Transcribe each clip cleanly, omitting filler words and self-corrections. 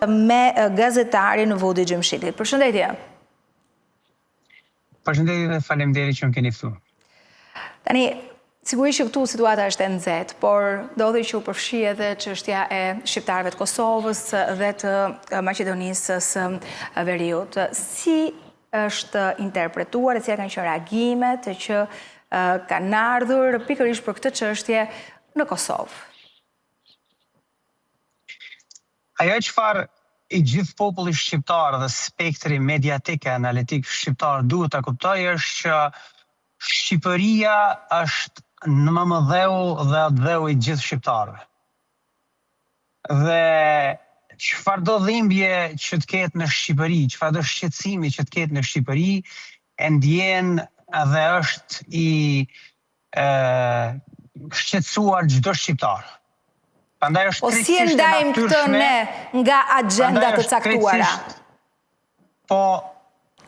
me gazetari në Vodi Gjemshilit. Përshëndetje. Përshëndetje dhe faleminderit që më keni ftuar. Tani, sigurisht që këtu situata është e nxehtë, por ndodhi që u përfshi edhe çështja e shqiptarëve të Kosovës dhe të Maqedonisë së Veriut. Si është interpretuar e cilat kanë qenë reagimet që kanë ardhur pikërisht për këtë çështje në Kosovë? Ajo çfarë i gjithë populli shqiptar dhe spektri mediatik e analitik shqiptar duhet ta kuptojë është që Shqipëria është në mëdheu dhe atdheu i gjithë shqiptarëve. Dhe çfarëdo dhimbje që të ketë në Shqipëri, çfarëdo shqetësimi që të ketë në Shqipëri, e ndjen dhe është i shqetësuar çdo shqiptar. Po si e ndajmë këtë ne nga agjendat të caktuara? Po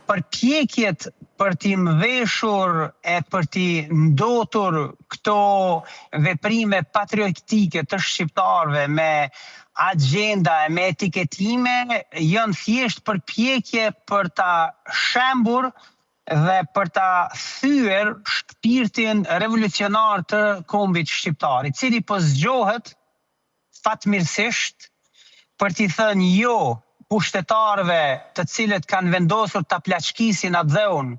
përpjekjet për t'i mbeshur e për t'i ndotur këto veprime patriotike të shqiptarëve me agjenda e me etiketime janë thjesht përpjekje për ta shembur dhe për ta thyer shpirtin revolucionar të kombit shqiptar, i cili po zgjohet fatmirësisht për t'i thënë jo pushtetarëve të cilët kanë vendosur ta plaçkisin atdheun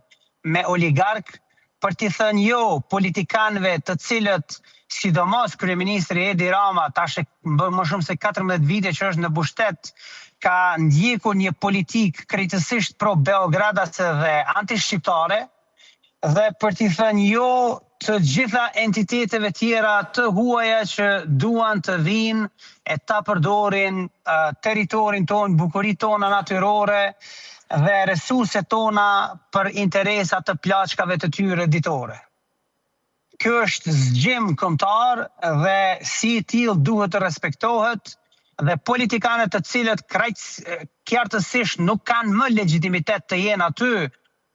me oligark, për t'i thënë jo politikanëve të cilët, sidomos kryeministri Edi Rama, tash më shumë se 14 vite që është në pushtet, ka ndjekur një politikë krejtësisht pro beogradase dhe anti-shqiptare, dhe për t'i thënë jo të gjitha entiteteve tjera të huaja që duan të vinë e ta përdorin territorin tonë, bukuritë tona natyrore dhe resurset tona për interesat të plaçkave të tyre ditore. Kjo është zgjim kombëtar dhe si i tillë duhet të respektohet dhe politikanët të cilët qartësisht nuk kanë më legjitimitet të jenë aty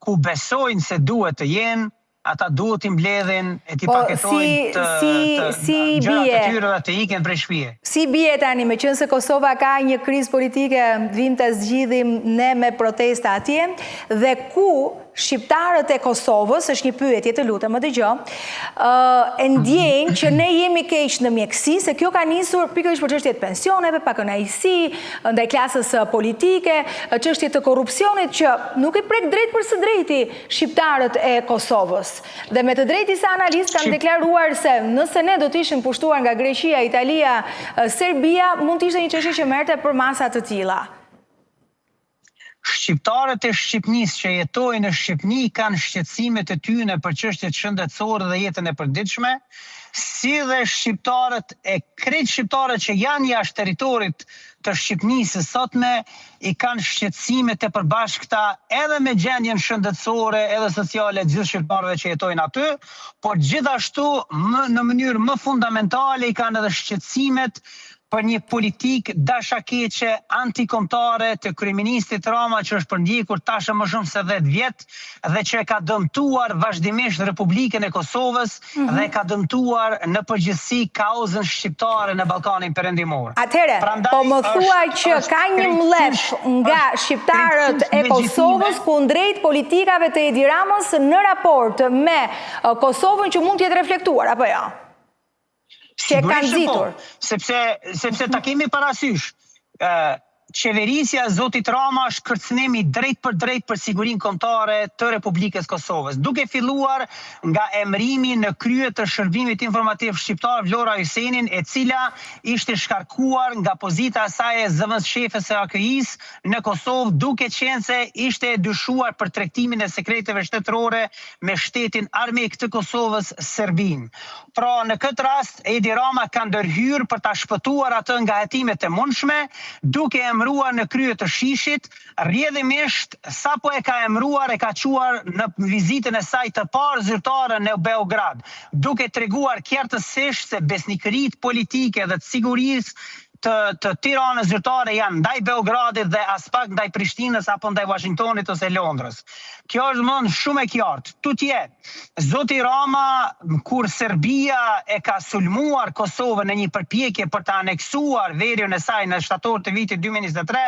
ku besojnë se duhet të jenë, ata duhet t'i mbledhin e t'i paketojnë të gjërat të tyre dhe të iken prej shtëpie. Si bie tani, me qenë se Kosova ka një krizë politike, vim të zgjidhim ne me protesta atje, dhe ku shqiptarët e Kosovës, është një pyetje, të lutem, më dëgjoj, e ndjejnë që ne jemi keq në mjeksi, se kjo ka nisur pikërisht për çështjet pensioneve, pakënaqësi, ndaj klasës politike, çështje të korrupsionit që nuk i prek drejt për së drejti shqiptarët e Kosovës. Dhe me të drejtë disa analistë kanë deklaruar se nëse ne do të ishim pushtuar nga Greqia, Italia, Serbia, mund të ishte një çështje që merrte për masa të tilla. Shqiptarët e Shqipënisë që jetojnë në Shqipëni kanë shqetësimet e tyre për çështjet shëndetësore dhe jetën e përditshme, si dhe krejt shqiptarët që janë jashtë territorit të Shqipënisë sotme i kanë shqetësimet e përbashkëta edhe me gjendjen shëndetësore edhe sociale të gjithë shqiptarëve që jetojnë aty, por gjithashtu në mënyrë më fundamentale i kanë edhe shqetësimet për një politikë dashakeqe antikombëtare të kryeministit Rama që është përndjekur tashmë më shumë se 10 vjet dhe që e ka dëmtuar vazhdimisht Republikën e Kosovës dhe ka dëmtuar në përgjithësi kauzën shqiptare në Ballkanin Perëndimor. Atëherë, po më thuaj që ka një mllef nga shqiptarët e Kosovës kundrejt politikave të Edi Ramës në raport me Kosovën që mund të jetë reflektuar apo jo? Që e kanë nxitur. Sepse ta kemi parasysh, qeverisja e zotit Rama është kërcënimi drejt për sigurinë kombëtare të Republikës Kosovës, duke filluar nga emërimi në krye të shërbimit informativ shqiptar Vlora Hysenin, e cila ishte shkarkuar nga pozita e saj e zëvendës shefes së AKI-s në Kosovë, duke qenë se ishte dyshuar për tregtimin e sekreteve shtetërore me shtetin armik të Kosovës, Serbin. Pra, në këtë rast, Edi Rama ka ndërhyrë për ta shpëtuar atë nga hetimet e mundshme, duke emëruar në krye të Shishit, rrjedhimisht sapo e ka emëruar, e ka quar në vizitën e saj të parë zyrtare në Beograd, duke treguar qartësisht se besnikëritë politike dhe të sigurisë të Tiranës zyrtare janë ndaj Beogradit dhe as pak ndaj Prishtinës apo ndaj Washingtonit ose Londrës. Kjo është domosdoshmë shumë e qartë. Tutje, zoti Rama, kur Serbia e ka sulmuar Kosovën në një përpjekje për të aneksuar veriun e saj në shtator të vitit 2023,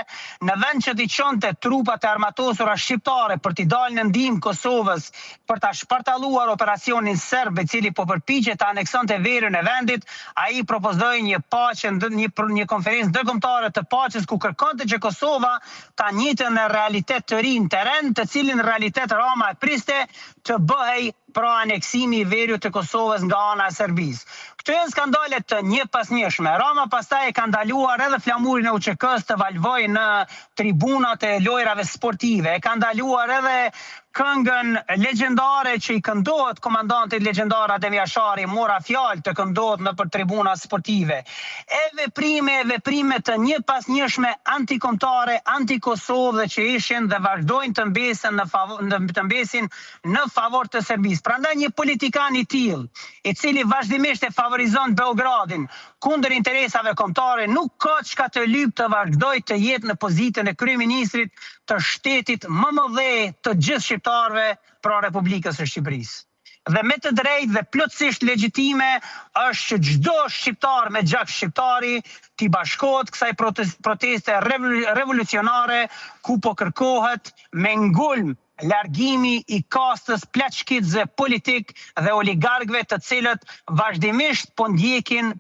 në vend që t'i çonte trupat e armatosura shqiptare për t'i dalë në ndihmë Kosovës për ta shpartalluar operacionin serb i cili po përpiqet të aneksonte veriun e vendit, ai propozoi një paqe, një konferencë ndërkombëtare të paqes ku kërkonte që Kosova ta njëjtën në realitet të ri në terren, të cilin në realitet Rama e priste të bëhej pra aneksimi i veriut të Kosovës nga ana e Serbisë. Këto janë skandale të njëpasnjëshme. Rama pastaj e ka ndaluar edhe flamurin e UÇK-s të valvojë në tribunat e lojrave sportive. E ka ndaluar edhe këngën legjendare që i këndohet komandantit legjendar Adem Jashari, mora fjalë të këndohet nëpër tribuna sportive. E veprime të njëpasnjëshme antikombëtare, anti-Kosovë dhe që ishin dhe vazhdojnë të mbesin në favor të Serbisë. Prandaj një politikan i tillë, i cili vazhdimisht e favorizon Beogradin kundër interesave kombëtare, nuk ka çka të lyp të vazhdojë të jetë në pozitën e kryeministrit të shtetit më mëdhej të gjithë shqiptarëve pra Republikës së Shqipërisë. Dhe me të drejtë dhe plotësisht legjitime është që çdo shqiptar me gjak shqiptari t'i bashkohet kësaj proteste revolucionare ku po kërkohet me ngulm largimi i kastës plaçkitëse politik dhe oligarkëve të cilët vazhdimisht po ndjekin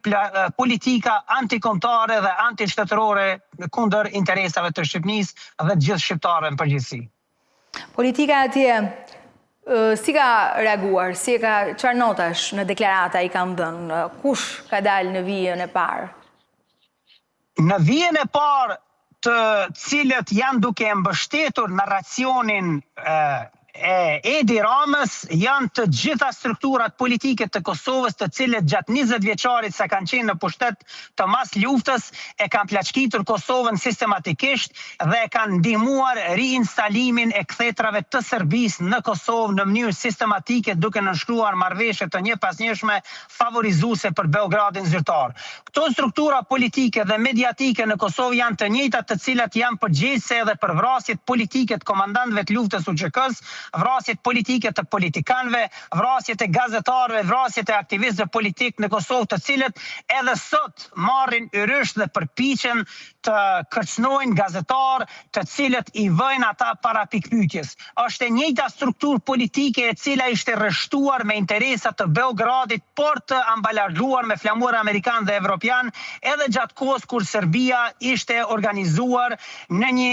politika antikombëtare dhe antishtëtërore kundër interesave të Shqipërisë dhe të gjithë shqiptarëve në përgjithësi. Politika atje si ka reaguar, çfarë notash në deklarata i kanë dhënë, kush ka dalë në vijën e parë? Në vijën e parë të cilët janë duke mbështetur narracionin e Edi Ramës janë të gjitha strukturat politike të Kosovës të cilët gjatë 20 vjeçarit sa kanë qenë në pushtet të mas luftës e kanë plaçkitur Kosovën sistematikisht dhe e kanë ndihmuar riinstalimin e kthetrave të Serbisë në Kosovë në mënyrë sistematike duke nënshkruar marrëveshje të njëpasnjëshme favorizuese për Beogradin zyrtar. Këto struktura politike dhe mediatike në Kosovë janë të njëjtat të cilat janë përgjegjëse edhe për vrasjet politike të komandantëve të luftës UÇK-s, vrasjet politike të politikanëve, vrasjet e gazetarëve, vrasjet e aktivistëve politik në Kosovë të cilët edhe sot marrin yrysh dhe përpiqen të kërcënojnë gazetar të cilët i vëjnë ata para pikpyetjes. Është e njëjta strukturë politike e cila ishte rreshtuar me interesa të Beogradit por të ambalazhuar me flamur amerikan dhe evropian edhe gjatë kohës kur Serbia ishte organizuar në një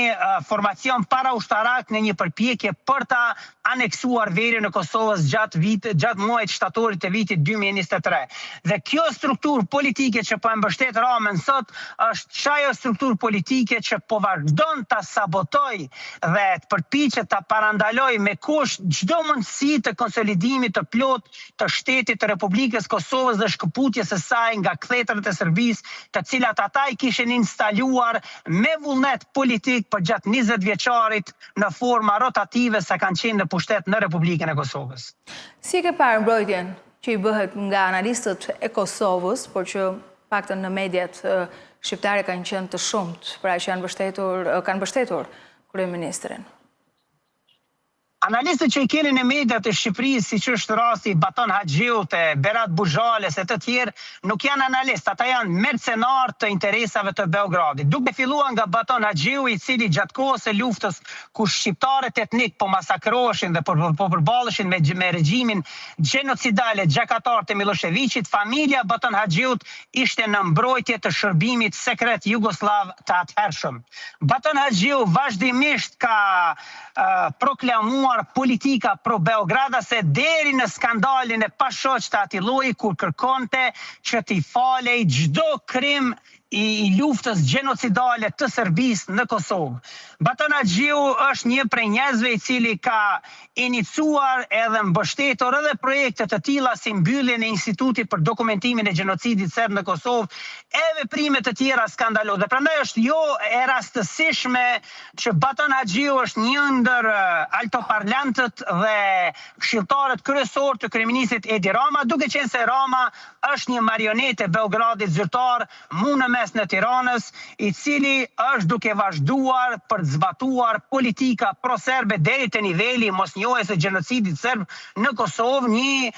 formacion paraushtarak në një përpjekje për ta aneksuar veriun e Kosovës gjatë muajit shtatorit të vitit 2023. Dhe kjo strukturë politike që po e mbështet Ramën sot është ajo strukturë politike që po vazhdon ta sabotoj dhe të përpiqet ta parandaloj me kusht çdo mundësi të konsolidimit të plot të shtetit të Republikës Kosovës dhe shkëputjes së saj nga kthetrët e Serbisë, të cilat ata i kishin instaluar me vullnet politik për gjatë 20 vjeçarit në forma rotative sa kanë qenë në pushtet në Republikën e Kosovës. Si e ke parë mbrojtjen që i bëhet nga analistët e Kosovës, por që paktën në mediat shqiptare kanë qenë të shumt, pra që kanë mbështetur kryeministrin? Analistët që i keni në mediat e Shqipërisë, siç është rasti Baton Haxhiut, Berat Buxhales e të tjerë, nuk janë analistë, ata janë mercenarë të interesave të Beogradit. Duke filluar nga Baton Haxhiu, i cili gjatë kohës së luftës ku shqiptarët etnik po masakroheshin dhe po përballeshin me regjimin gjenocidal e gjakatar të Miloševićit, familja Baton Haxhiut ishte në mbrojtje të shërbimit sekret jugosllav të atëhershëm. Baton Haxhiu vazhdimisht ka proklamuar politika pro-beogradase deri në skandalin e pashoq të atij lloji kur kërkonte që t'i falej çdo krim i luftës gjenocidale të Serbisë në Kosovë. Baton Haxhiu është një prej njerëzve i cili ka inicuar edhe mbështetur edhe projekte të tilla si mbylljen e Institutit për dokumentimin e gjenocidit serb në Kosovë e veprime të tjera skandalose. Dhe prandaj është jo e rastësishme që Baton Haxhiu është një ndër altoparlantët dhe këshilltarët kryesor të kryeministit Edi Rama, duke qenë se Rama është një marionetë e Beogradit zyrtar, mes në Tiranës, i cili është duke vazhduar për të zbatuar politika pro-serbe deri te niveli mosnjohjes së gjenocidit serb në Kosovë, një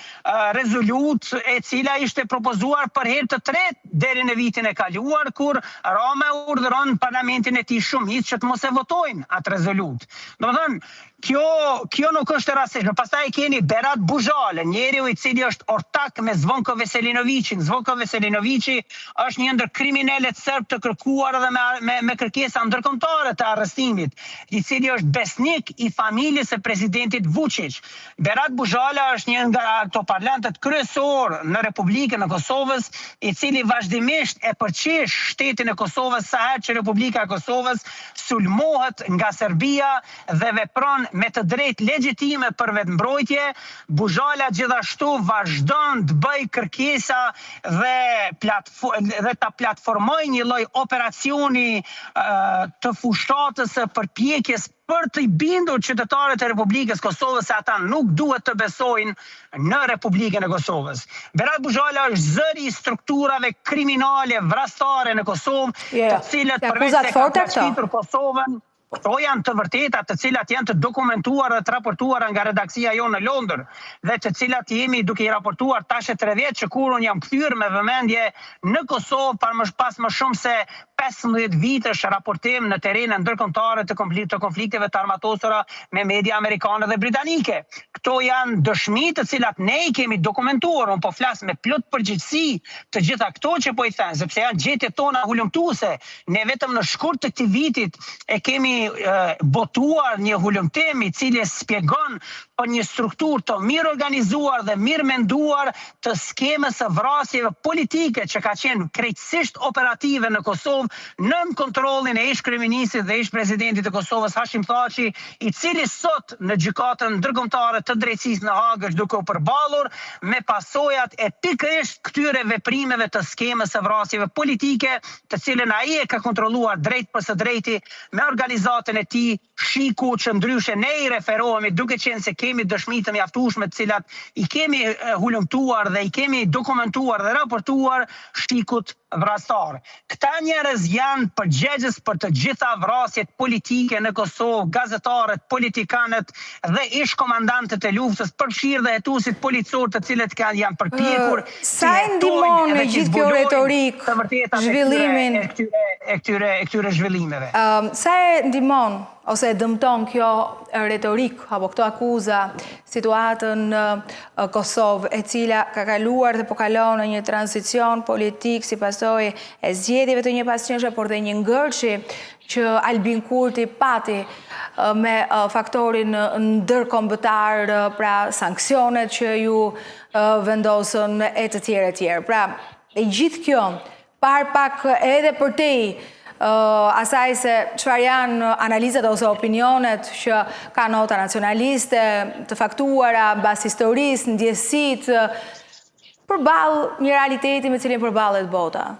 rezolut e cila ishte propozuar për herë të tretë deri në vitin e kaluar, kur Rama urdhëron parlamentin e tij shumicë që të mos e votojnë atë rezolut. Domethënë, kjo nuk është e rastishme. Pastaj keni Berat Buzhale, njeriu i cili është ortak me Zvonko Veselinovicin. Zvonko Veselinovici është një ndër kriminalet serb të kërkuar edhe me kërkesa ndërkombëtare të arrestimit, i cili është besnik i familjes së presidentit Vučić. Berat Buzhale është një nga ato parlamentët kryesor në Republikën e Kosovës, i cili vazhdimisht e përqesh shtetin e Kosovës sa herë që Republika e Kosovës sulmohet nga Serbia dhe vepron me të drejtë legjitime për vetëmbrojtje. Buzhala gjithashtu vazhdon të bëj kërkesa dhe ta platformoj një lloj operacioni të fushatës së përpjekjes për të bindur qytetarët e Republikës Kosovës se ata nuk duhet të besojnë në Republikën e Kosovës. Berat Buzhala është zëri i strukturave kriminale vrasëtare në Kosovë, të cilët përveç se kanë përshqitur Kosovën, këto janë të vërteta, të cilat janë të dokumentuar dhe të raportuara nga redaksia jonë në Londër, dhe të cilat jemi duke i raportuar tash e 3 vjet që kur unë jam kthyer me vëmendje në Kosovë pas më shumë se 15 vitesh raportim në terene ndërkombëtare të konflikteve të armatosura me media amerikane dhe britanike. Këto janë dëshmi të cilat ne i kemi dokumentuar, unë po flas me plot përgjegjësi të gjitha këto që po i them, sepse janë gjetjet tona hulumtuese. Ne vetëm në shkurt të këtij vitit e kemi botuar një hulumtim i cili shpjegon për një strukturë të mirë organizuar dhe mirë menduar të skemës së vrasjeve politike që ka qenë krejtësisht operative në Kosovë nën kontrollin e ish-kryeministit dhe ish-presidentit të Kosovës Hashim Thaçi, i cili sot në gjykatën ndërkombëtare të drejtësisë në Hagë është duke u përballur me pasojat e pikërisht këtyre veprimeve të skemës së vrasjeve politike, të cilën ai e ka kontrolluar drejt për së drejti me organizatën e tij Shiku, që ndryshe ne i referohemi duke qenë se kemi dëshmi të mjaftueshme të cilat i kemi hulumtuar dhe i kemi dokumentuar dhe raportuar Shikut vrastar. Këta njerëz janë përgjegjës për të gjitha vrasjet politike në Kosovë, gazetarët, politikanët dhe ish-komandantët e luftës, përfshirë dhe hetuesit policor të cilët janë përpjekur. Sa e ndihmon në gjithë kjo retorik zhvillimin e këtyre zhvillimeve? Sa e ndihmon ose dëmton kjo retorik apo këto akuza situatën në Kosovë, e cila ka kaluar dhe po kalon në një tranzicion politik si pasojë e zgjedhjeve të një pasqyrshme, por dhe një ngërçi që Albin Kurti pati me faktorin ndërkombëtar, pra sanksionet që ju vendosën e të tjerë. Pra, e gjithë kjo, par pak edhe për te asaj se çfarë janë analizat ose opinionet që ka nota nacionaliste, të faktuara mbas historisë, ndjesitë, përballë një realiteti me cilin përballet bota.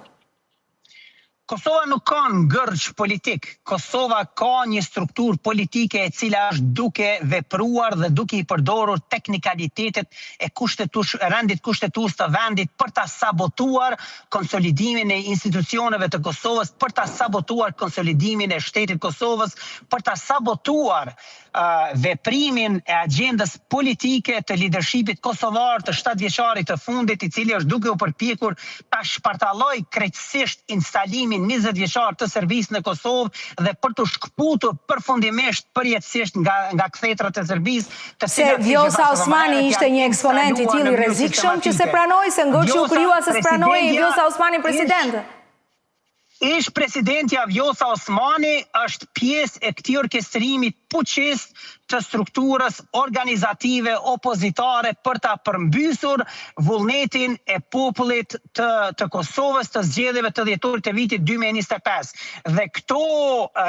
Kosova nuk ka ngërç politik. Kosova ka një strukturë politike e cila është duke vepruar dhe duke i përdorur teknikalitetet e rendit kushtetues të vendit për ta sabotuar konsolidimin e institucioneve të Kosovës, për ta sabotuar konsolidimin e shtetit Kosovës, për ta sabotuar veprimin e agjendës politike të leadershipit kosovar të 7 vjeçarit të fundit, i cili është duke u përpjekur ta shpartalloj krejtësisht instalimin 20 vjeçar të Serbisë në Kosovë dhe për të shkputur përfundimisht përjetësisht nga kthetrat e Serbisë. Se Vjosa Osmani ishte një eksponent i tillë i rrezikshëm që se pranoi se ngërçi u krijua se pranoi Vjosa Osmani president. Ish-presidentja Vjosa Osmani është pjesë e këtij orkestrimi fuqist të strukturës organizative opozitare për ta përmbysur vullnetin e popullit të Kosovës të zgjedhjeve të dhjetorit të vitit 2025. Dhe këto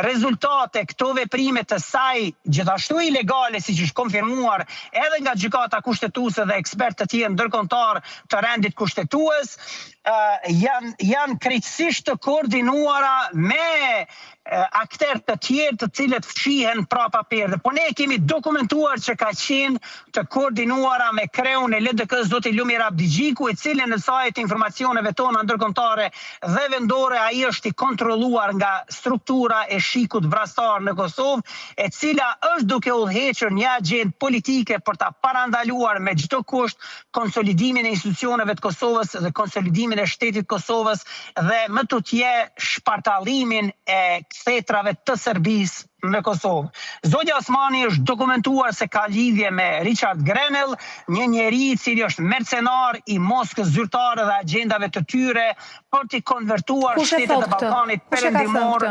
rezultate, këto veprime të saj gjithashtu ilegale, siç është konfirmuar edhe nga gjykata kushtetuese dhe ekspertë të tjerë ndërkombëtar të rendit kushtetues, janë krejtësisht të koordinuara me akter të tjerë të cilët fshihen prapa perde. Po ne kemi dokumentuar që ka qenë të koordinuara me kreun e LDK-s zoti Lumir Abdigjiku, i cili në sajt informacioneve tona ndërkombëtare dhe vendore ai është i kontrolluar nga struktura e shikut vrastar në Kosovë, e cila është duke udhëhequr një agjendë politike për ta parandaluar me çdo kusht konsolidimin e institucioneve të Kosovës dhe konsolidimin e shtetit Kosovës dhe më tutje shpartallimin e kthetrave të Serbisë në Kosovë. Zotja Osmani është dokumentuar se ka lidhje me Richard Grenell, një njeri i cili është mercenar i Moskës zyrtare dhe agjendave të tyre për t'i konvertuar shtetet e Ballkanit perëndimor.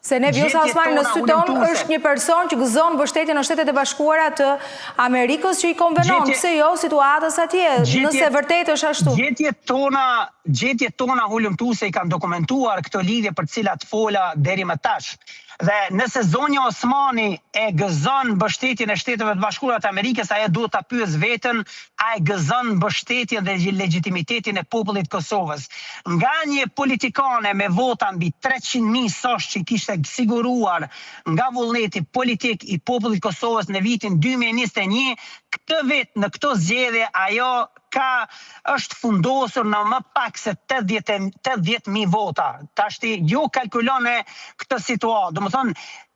Se ne Vjosa Osmani në sy ton është një person që gëzon mbështetjen në Shtetet e Bashkuara të Amerikës që i konvenon, pse jo situatës atje, nëse vërtet është ashtu. Gjetjet tona hulumtuese i kanë dokumentuar këto lidhje për cilat fola deri më tash. Dhe nëse zonja Osmani e gëzon mbështetjen e Shteteve të Bashkuara të Amerikës, ajo duhet ta pyes veten, a e gëzon mbështetjen dhe legitimitetin e popullit Kosovës. Nga një politikane me vota mbi 300.000 sosh që kishte siguruar nga vullneti politik i popullit Kosovës në vitin 2021, këtë vit në këto zgjedhje ajo është fundosur në më pak se 80.000 vota. Tashti ju kalkulone këtë situatë. Do të thonë,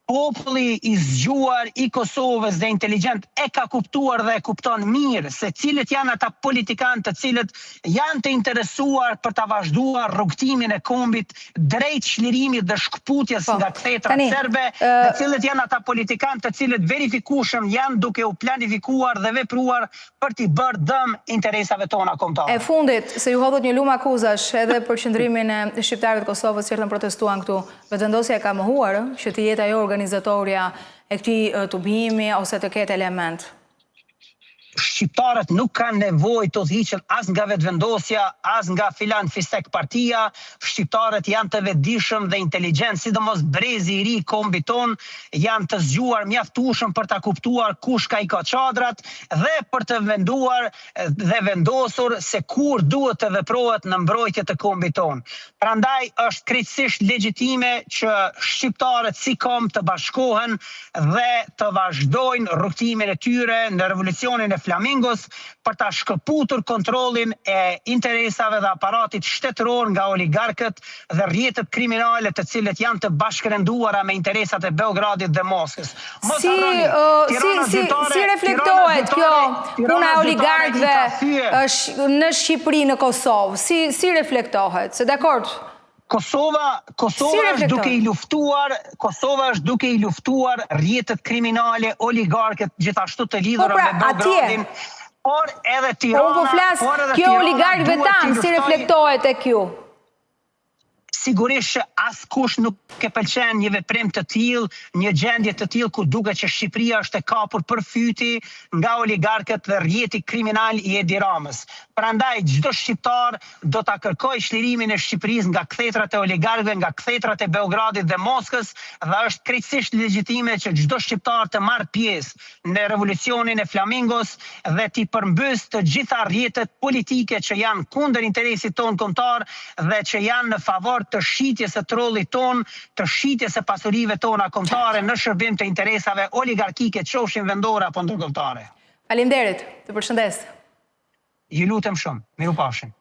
populli i zgjuar i Kosovës dhe inteligjent e ka kuptuar dhe e kupton mirë se cilët janë ata politikanë të cilët janë të interesuar për ta vazhduar rrugtimin e kombit drejt çlirimit dhe shkputjes nga ktetrat serbe, dhe cilët janë ata politikanë të cilët verifikueshëm janë duke u planifikuar dhe vepruar për t'i bërë dëm interesave tona kombëtare. E fundit, se ju hodhët një lumë akuzash edhe për qëndrimin e shqiptarëve të Kosovës që erdhën protestuan këtu, vetëvendosja ka mohuar që të jetë ajo organizatoria e këtij tubimi ose të ketë element? Shqiptarët nuk kanë nevojë të udhëhiqen as nga vetëvendosja, as nga filan fisek partia. Shqiptarët janë të vetëdijshëm dhe inteligjent, sidomos brezi i ri i kombit ton, janë të zgjuar mjaftueshëm për ta kuptuar kush ka i ka çadrat dhe për të venduar dhe vendosur se kur duhet të veprohet në mbrojtje të kombit ton. Prandaj është krejtësisht legjitime që shqiptarët si komb të bashkohen dhe të vazhdojnë rrugtimin e tyre në revolucionin e Flamingos për ta shkëputur kontrollin e interesave dhe aparatit shtetëror nga oligarkët dhe rrjetet kriminale të cilët janë të bashkërenduara me interesat e Beogradit dhe Moskës. Si reflektohet kjo puna e oligarkëve në Shqipëri, në Kosovë? Si reflektohet? Se dakord, Kosova është duke i luftuar rrjetet kriminale, oligarkët gjithashtu të lidhura me Beogradin. Por edhe Tirana, po flas kjo oligarkëve tanë, si reflektohet e kjo? Sigurisht që askush nuk e pëlqen një veprim të tillë, një gjendje të tillë ku duket që Shqipëria është e kapur për fyti nga oligarkët dhe rrjeti kriminal i Edi Ramës. Prandaj çdo shqiptar do ta kërkojë çlirimin e Shqipërisë nga kthetrat e oligarkëve, nga kthetrat e Beogradit dhe Moskës, dhe është krejtësisht legjitime që çdo shqiptar të marrë pjesë në revolucionin e Flamingos dhe t'i përmbys të gjitha rrjetet politike që janë kundër interesit ton kombëtar dhe që janë në favor të shitjes së trollit ton, të shitjes së pasurive tona kombëtare në shërbim të interesave oligarkike, qofshin vendore apo ndërkombëtare. Faleminderit, të përshëndes. Ju lutem shumë, mirupafshim.